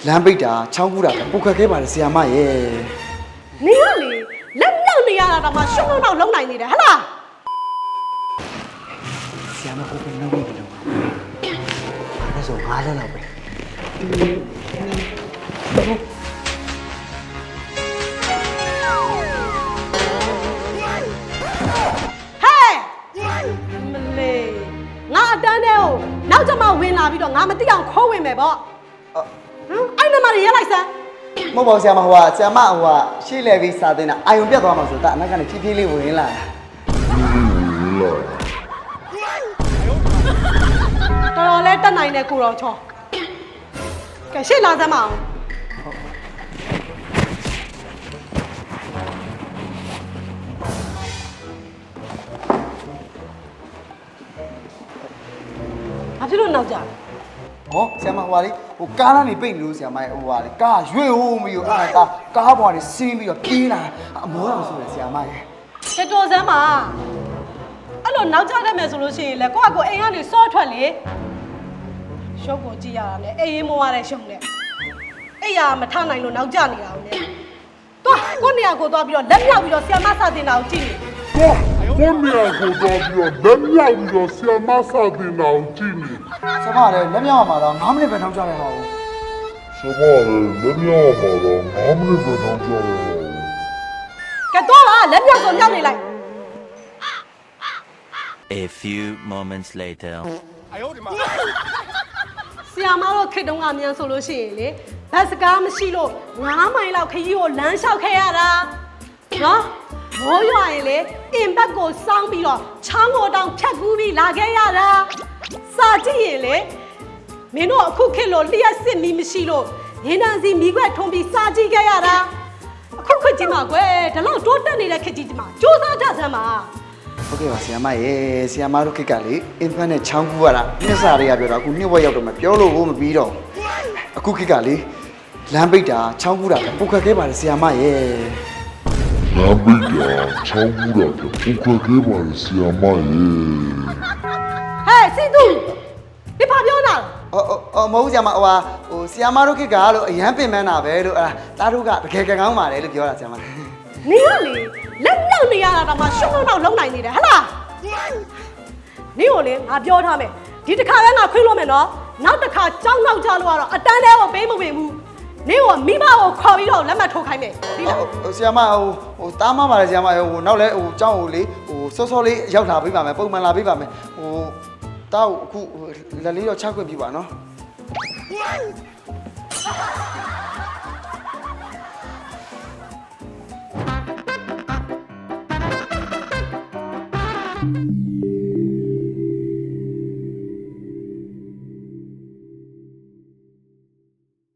လမ်းပိတ်တာချောင်းကူးတာပုတ်ခတ်ခဲ့ပါတယ်ဆီယာမရဲ့ နေရလေလက်မြောက်နေရတာတော့မှရှုံးတော့လုံးနိုင်နေတယ်ဟလား ဆီယာမဟုတ်ပဲလုံးနေတယ်လို့အဲ့ဆိုငါးလက်လောက်ပဲ ဟဲ့မလေးငါအတန်းတဲ့ကိုနောက်ကျမှဝင်လာပြီးတော့ငါမသိအောင်ခိုးဝင်မယ်ပေါ့အဲ့နမတွေရက်လိုက်စမ်း မဟုတ်ပါဘူးဆီယာမဆီယာမရှေ့လဲပြီးစာတင်တာအာယုံပြတ်သွားမှာဆိုတာအနောက်ကနေဖြည်းဖြည်းလေးဝင်လာတာ တော်တော်လေးတက်နိုင်တယ်ကိုတော်ချောကဲရှေ့လာစမ်းမအောင်ဘာဖြစ်လို့နောက်ကြလဲ ဟောဆီယာမလေကားလာနေပိတ်နေလို့ဆီယာမရဲ့လေကားရွေ့ဟိုးမီကိုအဲ့ဒါကားပေါ်ကနေဆင်းပြီးတော့ပြေးလာအမောတော်ဆိုတယ်ဆီယာမရဲ့ ကဲတော်စမ်းပါအဲ့လိုနောက်ကျတတ်မယ်ဆိုလို့ရှိရင်လေကိုကကိုအိမ်ကနေစောထွက်လေရုပ်ကိုကြည့်ရတာနဲ့အေးရင်မဝရတဲ့ရှုံနဲ့အဲ့ရမထနိုင်လို့နောက်ကျနေတာကိုလေသွားကိုနေရာကိုသွားပြီးတော့လက်မြောက်ပြီးတော့ဆီယမစာတင်တာကိုကြည့်နေ 我面糊到比较冷要比较像马萨的脑筋里， စမလည်းလက်မြောက်မှာတော့9မိနစ်ပဲနောက်ကျတယ်ဟော 什么嘞？冷要嘛的，俺们那边能叫的。 ကဲသွားပါလက်မြောက်ဆိုမြောက်နေလိုက် A few moments later. ဆီယမတို့ခေတ်တုန်းကမြန်ဆိုလို့ရှိရင်လေဘတ်စကားမရှိလို့9မိုင်လောက်ခရီးကိုလမ်းလျှောက်ခဲ့ရတာနော်မိုးရွာရင်လေအင်ဘက်ကိုစောင်းပြီးတော့ချောင်းကိုတောင်ဖြတ်ကူးပြီးလာခဲ့ရတာစာကြည့်ရင်လေမင်းတို့အခုခေတ်လို့လျှက်စစ်မီမရှိလို့ရင်းနှံစီမိခွက်ထုံးပြီးစာကြည့်ခဲ့ရတာအခုခေတ်ကြီးမှာကွယ်ဒီလောက်တိုးတက်နေတဲ့ခေတ်ကြီးမှာစူးစမ်းတတ်စမ်းပါ ဟုတ်ကဲ့ပါဆီယာမရဲ့ဆီယာမတို့ခက်ကလေအင်ဖန်နဲ့ချောင်းကူးရတာနှစ်စာတွေကပြောတော့အခုနှစ်ဝက်ရောက်တော့မှပြောလို့မပြီးတော့အခုခက်ကလေလမ်းပိတ်တာချောင်းကူးတာပုတ်ခတ်ခဲ့ပါတယ်ဆီယာမရဲ့ 南北家超过了的，不可给我的些嘛耶。 ဟဲ့စီတူဒီဘာပြောတာ မဟုတ်ဆီယာမဆီယာမတို့ခက်ကလို့အရန်ပင်ပန်းတာပဲလို့အဲ့ဒါသားတို့ကတကယ်ကောင်းပါတယ်လို့ပြောတာဆီယာမ နေရလေလက်မြောက်နေရတာတော့မှရှုံးတော့လုံးနိုင်နေတယ်ဟလားနေကိုလေငါပြောထားမယ်ဒီတစ်ခါပဲငါခွင့်လို့မယ်နော်နောက်တစ်ခါကြောင်းနောက်ကြလို့ကတော့အတန်းတဲကိုပေးမဝင်ဘူးနေကိုမိဘကိုခေါ်ပြီးတော့လက်မှတ်ထိုးခိုင်းမယ်ဒီလား ဆီယာမတားမပါတယ်ဆီယာမနောက်လဲကျောင်းကိုလေစောစောလေးရောက်လာပေးပါမယ်ပုံမှန်လာပေးပါမယ်တားကိုအခုလက်လေးတော့ချခွင့်ပြပါနော်